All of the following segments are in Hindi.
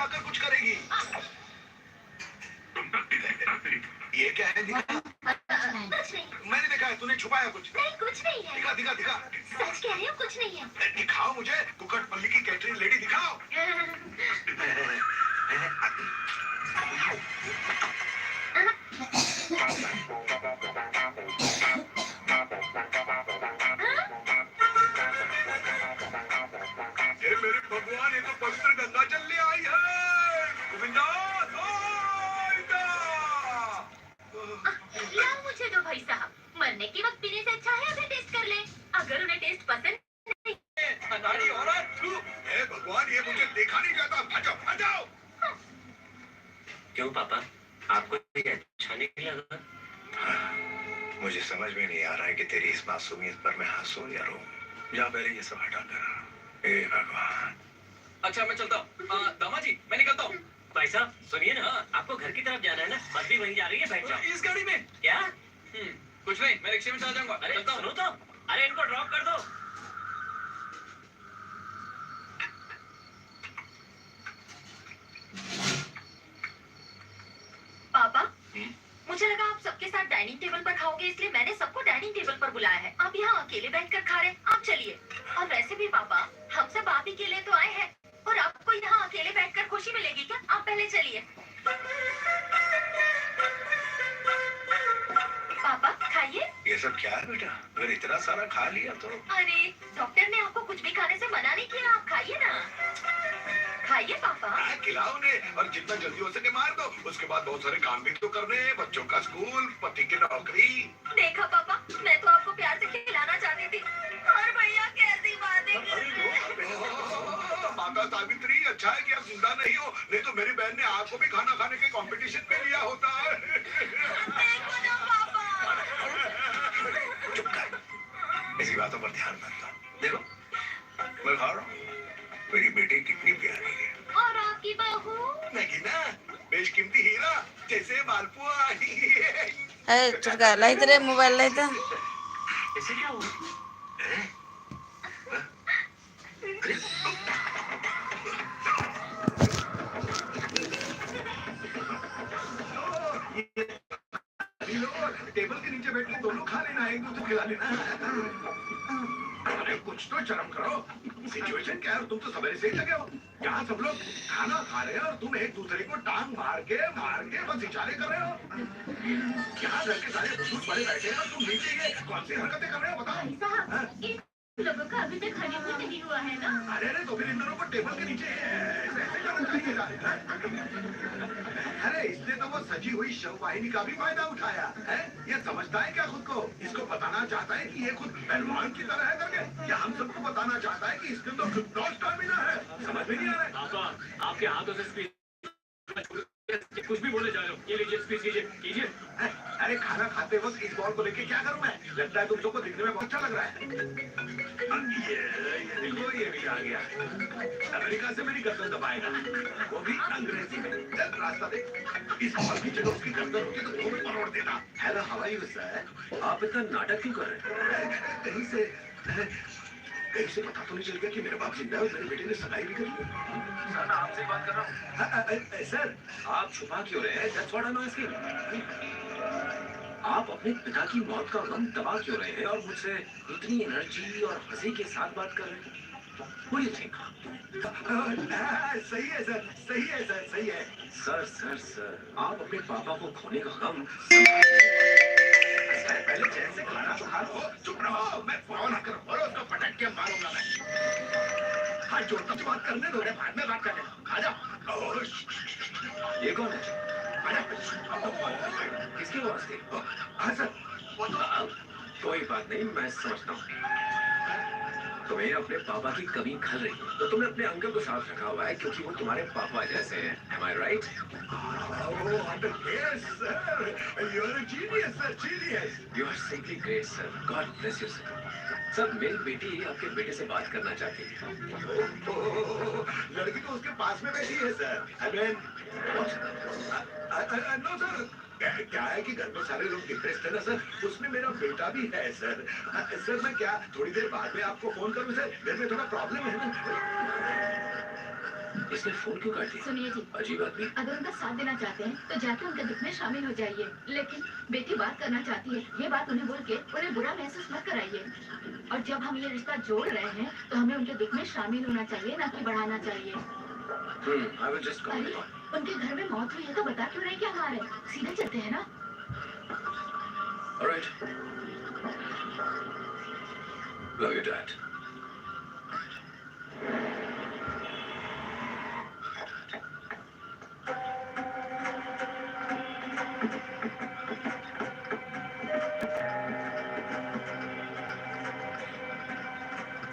आकर कुछ करेगी। ये क्या है? दिखा। कुछ नहीं। मैंने देखा है, तूने छुपाया कुछ। नहीं, कुछ नहीं है। दिखा दिखा दिखा। सच कह रही हूँ, कुछ नहीं है। दिखाओ मुझे, कुकटपल्ली की कैटरिंग लेडी दिखाओ। मेरे भगवान, ये तो पवित्र गंगा जल ले आई है। गोविंदा, लाओ मुझे दो भाई साहब, मरने के वक्त पीने से अच्छा है अगर टेस्ट कर ले। अगर उन्हें टेस्ट पसंद नहीं। अनाड़ी औरत, हे भगवान, ये मुझे देखा नहीं जाता। हटाओ हटाओ। क्यों पापा, आपको ये अच्छा नहीं लगा? मुझे समझ में नहीं आ रहा है कि तेरी इस मासूमियत पर मैं हंसूं या रो। जा पहले ये सब हटा कर। हे भगवान। अच्छा मैं चलता हूँ। दामाजी मैं निकलता हूँ। भाई साहब सुनिए ना, आपको घर की तरफ जाना है ना, बस भी वहीं जा रही है, बैठ जाओ। इस गाड़ी में क्या? कुछ नहीं, मैं रिक्शे में चला जाऊंगा। अरे चलता हूँ। सुनो तो, अरे इनको ड्रॉप कर दो। पापा, मुझे लगा आप सबके साथ डाइनिंग टेबल पर खाओगे, इसलिए मैंने सबको डाइनिंग टेबल पर बुलाया है। आप यहाँ अकेले बैठकर खा रहे, आप चलिए। और वैसे भी पापा, हम सब आप ही के लिए तो आए हैं, और आपको यहाँ अकेले बैठकर खुशी मिलेगी क्या? आप पहले चलिए। पापा खाइए। ये सब क्या है बेटा? अगर इतना सारा खा लिया तो? अरे डॉक्टर ने आपको कुछ भी खाने से मना नहीं किया, आप खाइए ना। खाइए पापा। खिलाओ ने, और जितना जल्दी हो सके मार दो। उसके बाद बहुत सारे काम भी तो करने हैं, बच्चों का स्कूल, पति की नौकरी। देखा पापा, मैं तो आपको प्यार से खिलाना चाहती थी, और भैया कैसी बातें कर रहे हैं। माता सावित्री, अच्छा है कि आप जिंदा नहीं हो, नहीं तो मेरी बहन ने आपको भी खाना खाने के कंपटीशन में लिया होता है। देखो ना पापा। चुप कर, ऐसी बातों पर ध्यान मत दो। देखो मैं खा रहा हूँ, मेरी बेटी कितनी प्यारी है। और आपकी बहू? नगीना, बेशकीमती हीरा जैसे मालपुआ। चुटका लाई तेरे मोबाइल लाई था। ऐसे क्या हुआ? टेबल के नीचे बैठ के दोनों खा लेना, एक दूसरे खिला लेना। अरे कुछ तो शर्म करो। सिचुएशन क्या है? तुम तो सवेरे से ही लगे हो। यहाँ सब लोग खाना खा रहे हैं और तुम एक दूसरे को टांग मार के बस इशारे कर रहे हो। यहाँ घर के सारे बुजुर्ग बड़े बैठे हैं और तुम नीचे ये कौन सी हरकतें कर रहे हो? बताओ। इन लोगों का अभी तक हनीमून नहीं हुआ है ना? अरे तो फिर इन दोनों को टेबल के नीचे ऐसे करना चाहिए। अरे इसने तो वो सजी हुई शव वाहिनी का भी फायदा उठाया है। ये समझता है क्या खुद को? इसको बताना चाहता है कि ये खुद पहलवान की तरह है करके, या हम सबको बताना चाहता है कि इसके अंदर खुद स्टामिना है? समझ में नहीं आ रहा है। पापा आपके हाथों से स्पीच कुछ भी बोले जा रहे हो। ये लीजिए स्पीच कीजिए। अरे खाना खाते वक्त इस बॉल को लेके क्या करूं मैं? लगता है तुम सबको दिखने में बहुत अच्छा लग रहा है। ये देखो, ये भी आ गया। अमेरिका से मेरी गर्दन दबाएगा, वो भी अंग्रेजी में। चल रास्ता देख। इस बॉल की जगह उसकी गर्दन होती तो वो भी परोड़ देता। Hello how are you sir? आप इतना नाटक क्यों कर रहे हैं? कहीं से पता तो नहीं चल गया कि मेरे बाप जिंदा है और मेरे बेटे ने सगाई भी कर ली। सर मैं आपसे बात कर रहा हूँ। सर आप छुपा क्यों रहे हैं? That's what I'm asking. आप अपने पिता की मौत का गम दबा क्यों रहे हैं और मुझसे इतनी एनर्जी और हंसी के साथ बात कर रहे हैं? What do you think? सही है सर, सही है सर, सही है। सर, आप अपने पापा को खोने का गम पहले चैन से खाना तो खा लो। चुप रहो, मैं फोन कर बोलो उसको पटक के मारूंगा मैं। हाथ जोड़ता तो बात करने दो, बाद में बात करने। आ जाओ। ये कौन है? किसकी वास्ते? हाँ सर। कोई बात नहीं, मैं समझता हूँ। तुम्हें अपने पापा की कमी खल रही है, तो तुमने अपने अंकल को साथ रखा हुआ है क्योंकि वो तुम्हारे पापा जैसे हैं। Am I right? Yes, sir. You're a genius, sir. Genius. You are simply great, sir. God bless you, sir. Sir, मेरी बेटी आपके बेटे से बात करना चाहती है। लड़की तो उसके पास में बैठी है, sir. I mean, no, sir. क्या है कि घर में सारे लोग डिप्रेस्ड है ना सर, उसमें मेरा बेटा भी है सर। सर मैं क्या थोड़ी देर बाद में आपको फोन करूं सर? घर में थोड़ा प्रॉब्लम है ना। इसने फोन क्यों काट दिया? सुनिए जी, अजीब आदमी। अगर उनका साथ देना चाहते हैं तो जाके उनके दुख में शामिल हो जाइए, लेकिन बेटी बात करना चाहती है, ये बात उन्हें बोल के उन्हें बुरा महसूस मत कराइए। और जब हम ये रिश्ता जोड़ रहे हैं तो हमें उनके दुख में शामिल होना चाहिए, ना कि बढ़ाना चाहिए। I will just call अरे, you. उनके घर में मौत हुई है तो बता क्यों नहीं क्या हमारे सीधे चलते हैं ना। All right. Love you, Dad.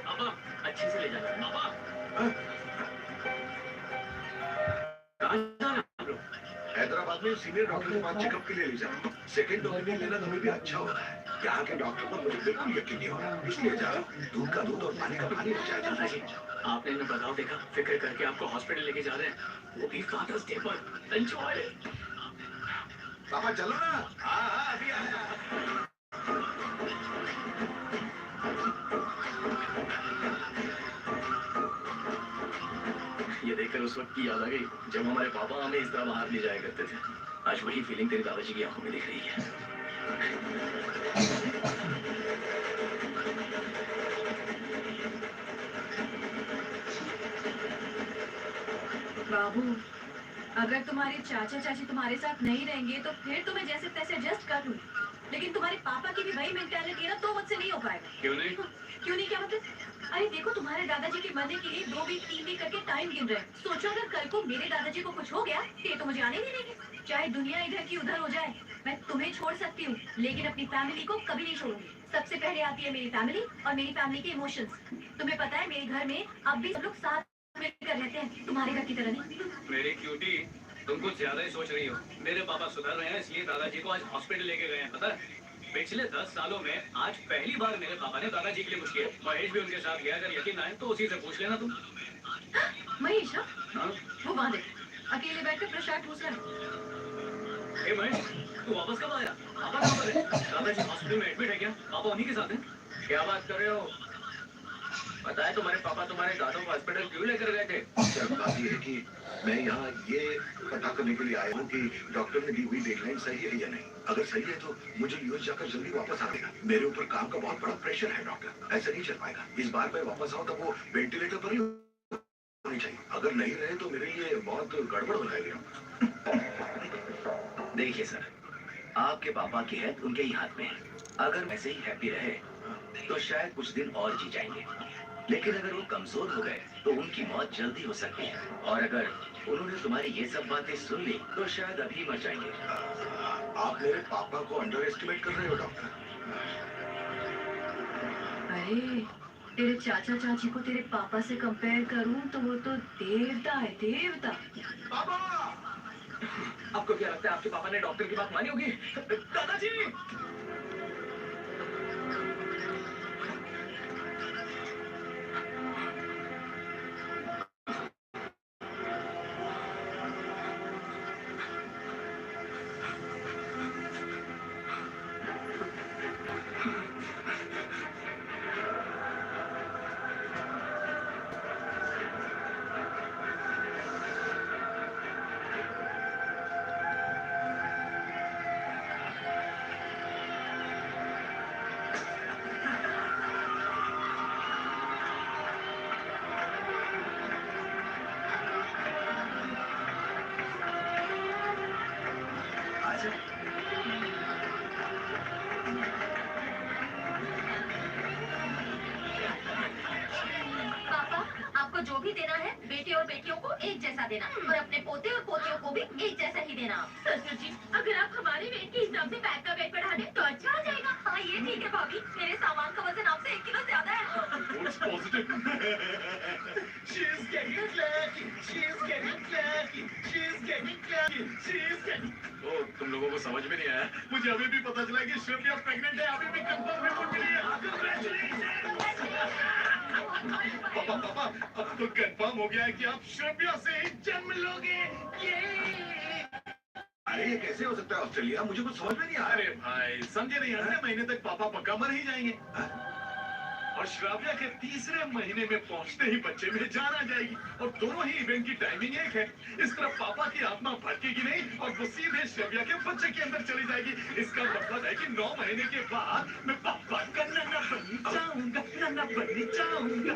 पापा अच्छे से ले जाना। पापा हाँ? कहाँ जा रहे हैं आप लोग? हैदराबाद में सीनियर डॉक्टर के पास चेकअप के लिए ले जाऊँ। सेकंड ओपिनियन लेना तुम्हें भी अच्छा हो रहा है। यहाँ के डॉक्टर पर मुझे बिल्कुल यकीन नहीं हो रहा, इसलिए जा रहा हूँ। दूध का दूध और पानी का पानी हो जाएगा। दादाजी, आपने इन्हें बदलाव देखा? फिक्र करके आपको हॉस्पिटल लेके जा रहे हैं, वो भी फादर्स डे पर। एंजॉय। पापा चलो ना। हाँ अभी आया। ये देखकर उस वक्त की याद आ गई जब हमारे पापा हमें इस तरह बाहर ले जाया करते थे। आज वही फीलिंग तेरे दादाजी की आंखों में दिख रही है। बाबू, अगर तुम्हारे चाचा चाची तुम्हारे साथ नहीं रहेंगे तो फिर तुम्हें जैसे तैसे एडजस्ट कर लूं, लेकिन तुम्हारे पापा की भी वही मेंटालिटी है ना, तो मुझसे नहीं हो पाएगा। क्यों नहीं? क्यों नहीं क्या मतलब? अरे देखो, तुम्हारे दादाजी के मरने के लिए 2 वीक 3 वीक करके टाइम गिन रहे हैं। सोचो अगर कल को मेरे दादाजी को कुछ हो गया तो ये तो मुझे आने नहीं देंगे। चाहे दुनिया इधर की उधर हो जाए, मैं तुम्हें छोड़ सकती हूँ, लेकिन अपनी फैमिली को कभी नहीं छोड़ूंगी। सबसे पहले आती है मेरी फैमिली और मेरी फैमिली के इमोशंस। तुम्हें पता है मेरे घर में अब भी सब लोग साथ मिलकर रहते हैं, तुम्हारे घर की तरह नहीं। मेरी क्यूटी, तुम कुछ ज्यादा ही सोच रही हो। मेरे पापा सुधर रहे हैं इसलिए दादाजी को आज हॉस्पिटल लेके गए हैं, पता है? पिछले 10 सालों में आज पहली बार मेरे पापा ने दादाजी के लिए कुछ किया। महेश भी उनके साथ गया, अगर यकीन आए तो उसी से पूछ लेना तुम। महेश, हाँ? हाँ? वो वहाँ देख, अकेले बैठकर प्रसाद ठूस रहा है। ए महेश, तू वापस कब आया? पापा कहाँ पर है? दादाजी हॉस्पिटल में एडमिट है क्या? पापा उन्हीं के साथ हैं? क्या बात कर रहे हो? पता है तुम्हारे पापा तुम्हारे दादों को हॉस्पिटल क्यों लेकर गए थे? सर बात यह है कि मैं यहाँ ये पता करने के लिए आया हूँ कि डॉक्टर ने दी हुई डेडलाइन सही है या नहीं। अगर सही है तो मुझे यूएस जाकर जल्दी वापस आ जाएगा। मेरे ऊपर काम का बहुत बड़ा प्रेशर है डॉक्टर, ऐसा नहीं चल पाएगा। इस बार मैं वापस आऊँ तब वो वेंटिलेटर पर ही होनी चाहिए। अगर नहीं रहे तो मेरे लिए बहुत गड़बड़ हो जाएगी। देखिए सर, आपके पापा की हेल्थ उनके ही हाथ में है। अगर वैसे ही हैप्पी रहे तो शायद कुछ दिन और जी जाएंगे, लेकिन अगर वो कमजोर हो गए तो उनकी मौत जल्दी हो सकती है। और अगर उन्होंने तुम्हारी ये सब बातें सुन ली तो शायद अभी मर जाएंगे। आप मेरे पापा को अंडर एस्टिमेट कर रहे हो डॉक्टर। अरे, तेरे चाचा चाची को तेरे पापा से कंपेयर करूं तो वो तो देवता है, देवता। पापा आपको क्या लगता है आपके पापा ने डॉक्टर की बात मानी होगी? दादाजी! पापा, आपको जो भी देना है बेटे और बेटियों को एक जैसा देना, और अपने पोते और पोतियों को भी एक जैसा ही देना। ससुर जी, अगर आप हमारे वेट के हिसाब से बैग का वेट बढ़ा दें तो अच्छा हो जाएगा। हाँ ये ठीक है भाभी, मेरे सामान का वजन आपसे 1 किलो ज्यादा है। What's positive? She's getting flashy. She's getting flashy. She's getting flashy. She's getting. ओ, तुम लोगों को समझ में नहीं आया? मुझे अभी भी पता चला कि श्रव्या प्रेग्नेंट है। अभी भी कंफर्म रिपोर्ट मिली है। पापा, अब तो कंफर्म हो गया है कि आप श्रव्या से ही जन्म लोगे। अरे ये कैसे हो सकता है ऑस्ट्रेलिया? मुझे कुछ समझ में नहीं आ रहा। अरे भाई, समझे नहीं? अगले महीने तक पापा पक्का मर ही जाएंगे। और श्राव्या के तीसरे महीने में पहुंचते ही बच्चे में जान आ जाएगी और दोनों ही इवेंट की टाइमिंग एक है। इस तरफ पापा की आत्मा भटकेगी नहीं और वो सीधे श्राव्या के बच्चे के अंदर चली जाएगी। इसका मतलब है कि 9 महीने के बाद मैं पापा का नन्ना बनने जाऊंगा, नन्ना बनने जाऊंगा।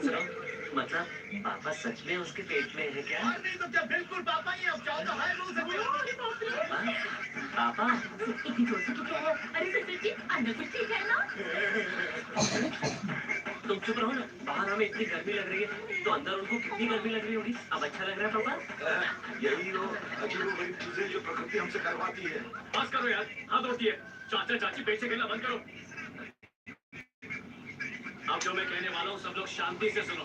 मतलब पापा सच में उसके पेट में है क्या? और नहीं तो क्या, बिल्कुल पापा ही। अब जाओ तो हाय रूल से पापा इतनी जोर से तो क्या है? अरे सिस्टर जी, अंदर कुछ ठीक है ना? तुम चुप रहो ना। बाहर हमें इतनी गर्मी लग रही है तो अंदर उनको कितनी गर्मी लग रही होगी। अब अच्छा लग रहा है पापा? यही वो अजीबोगरीब चीजें जो प्रकृति हमसे करवाती है। बस करो यार, हाथ धोती है। चाचा चाची पेट से खेलना बंद करो। अब जो मैं कहने वाला हूँ सब लोग शांति से सुनो।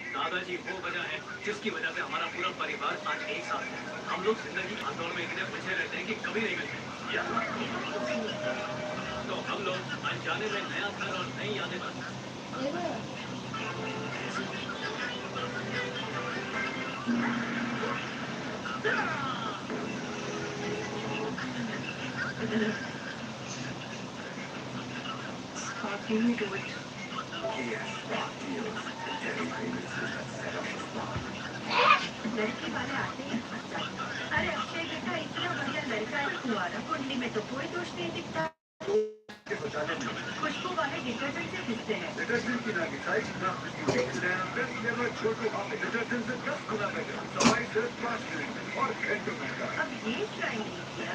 दादाजी वो वजह है जिसकी वजह से हमारा पूरा परिवार आज एक साथ है। हम लोग जिंदगी की भागदौड़ में इतने उलझे रहते हैं कि कभी नहीं मिलते। तो हम लोग अनजाने में नया घर और नई यादें बनाते हैं। लड़की वाले आते हैं। अरे अक्षय बेटा, इतना बढ़िया लड़का है तुम्हारा, कुंडली में तो कोई दोष नहीं दिखता। खुशबू वाले डिटर्जेंट से खींचते हैं। डिटर्जेंट की ना डिसाइड ना बेस्ट नेवर छोटू आप डिटर्जेंट से 10 गुना बेटर, दवाई से 5 मिनट और घंटों में का। अब ये ट्राई नहीं किया।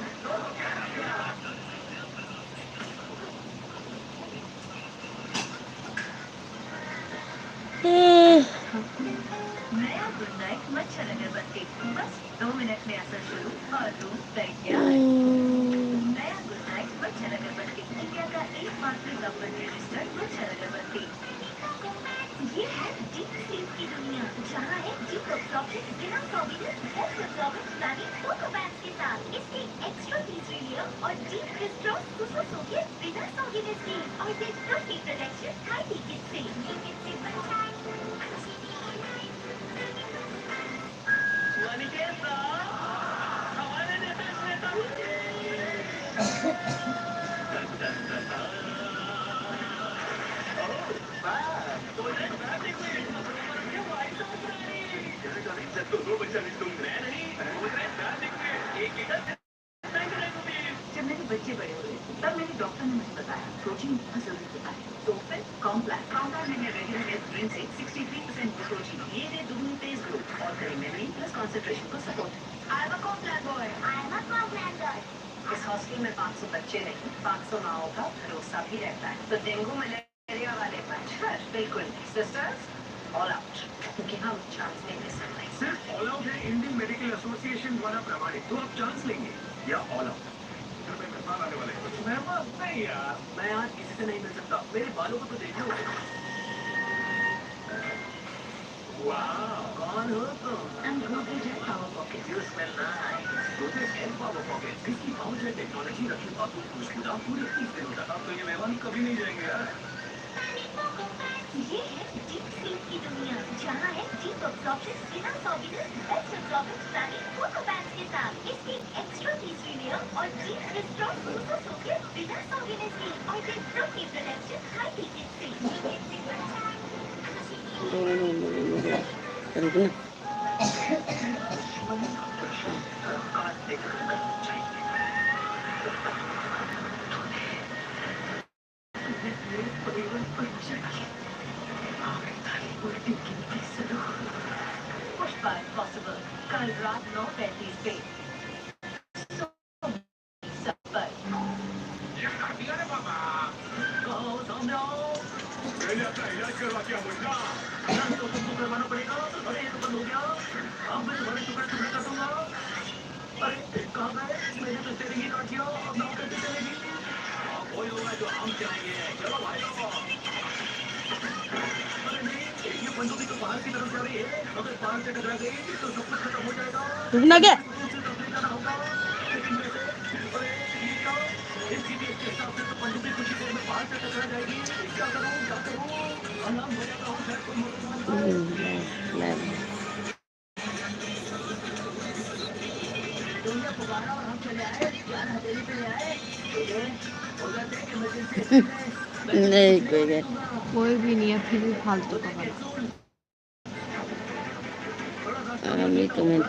नया गुड नाइट मच्छर अगरबत्ती, बस 2 मिनट में असर शुरू और रूम तैयार। नया गुड नाइट मच्छर अगरबत्ती, इंडिया का एकमात्र गवर्नमेंट रजिस्टर्ड मच्छर अगरबत्ती। ये है डीप स्लीप की दुनिया, जहाँ है डीप एब्जॉर्प्शन बिना सॉबिनेस, best absorbent planning photo bands के साथ। इसकी एक्स्ट्रा तीसरी लेयर और डीप क्रिस्टल सुसु सोके बिना सॉबिनेस की और विद प्रोटी प्रोटेक्शन हाई टिकट से। जब मेरे बच्चे बड़े हुए तब मेरे डॉक्टर ने मुझे बताया प्रोटीन बहुत जरूरी होता है। तो फिर कॉम्प्लान में रेगुलर हेल्थ ड्रिंक से 63% प्रोटीन, ये दे दुगनी तेज ग्रोथ और कड़ी मेमोरी प्लस कंसंट्रेशन को support. I am a Complan boy. इस हॉस्टल में 500 बच्चे नहीं 500 माओं का भरोसा भी रहता है। तो डेंगू मलेरिया वाले मच्छर बिल्कुल नहीं। सिस्टर्स ऑल आउट, क्योंकि हम चांस नहीं ले सकते। सिर्फ ऑल आउट है इंडियन मेडिकल एसोसिएशन द्वारा प्रमाणित, तो आप चांस लेंगे या ऑल आउट? मेहमान आने वाले हैं। मेहमान नहीं यार, मैं आज किसी से नहीं मिल सकता। मेरे बालों को तो देखो। वाह, कौन हो तुम? I'm Godrej and Power Pocket. You smell nice. Godrej and Power Pocket, इसकी पावर से टेक्नोलॉजी रखी बातों को खुशबूदार पूरे 30 दिन तक। अब तो ये मेहमान कभी नहीं जाएंगे यार। ये है डीप स्लीप की दुनिया, जहाँ है डीप एब्जॉर्प्शन बिना सॉबिनेस, best absorbent planning photo bands के साथ। इसकी एक्स्ट्रा तीसरी लेयर और डीप क्रिस्टल सुसु सोके बिना सॉबिनेस की और विद प्रोटी प्रोटेक्शन हाई टिकट से। पुष्पा पॉसिबल कल रात 9:35 पे। पहले अपना इलाज करवा के आओ बेटा। तो तुमको करवाना पड़ेगा। अरे ये तो बंद हो गया। अब मैं तुम्हारे टुकड़े टुकड़े कर दूंगा। अरे कहाँ गए? मैंने तो तेरे ही काट दिया। अब नाव कैसे चलेगी? वही होगा जो हम चाहेंगे। चलो भाई लोग। अरे नहीं, ये बंदूक तो बाहर की तरफ जा रही है। अगर बाहर से टकरा गई तो सब कुछ खत्म हो जाएगा। रुकना क्या? जाना होगा। लेकिन वैसे अरे ये क्या? इसकी भी इसके हिसाब से तो बंदूक कुछ ही देर में बाहर से टकरा जाएगी। क्या करूँ? अलार्म हो जाता हूँ शायद कोई मुसलमान तुमने पुकारा और हम चले आए। 4 हथेली पे ले आए। हो जाते हैं इमरजेंसी। नहीं कोई नहीं। कोई भी नहीं है, फिर भी फालतू का बना। अभी तुम्हें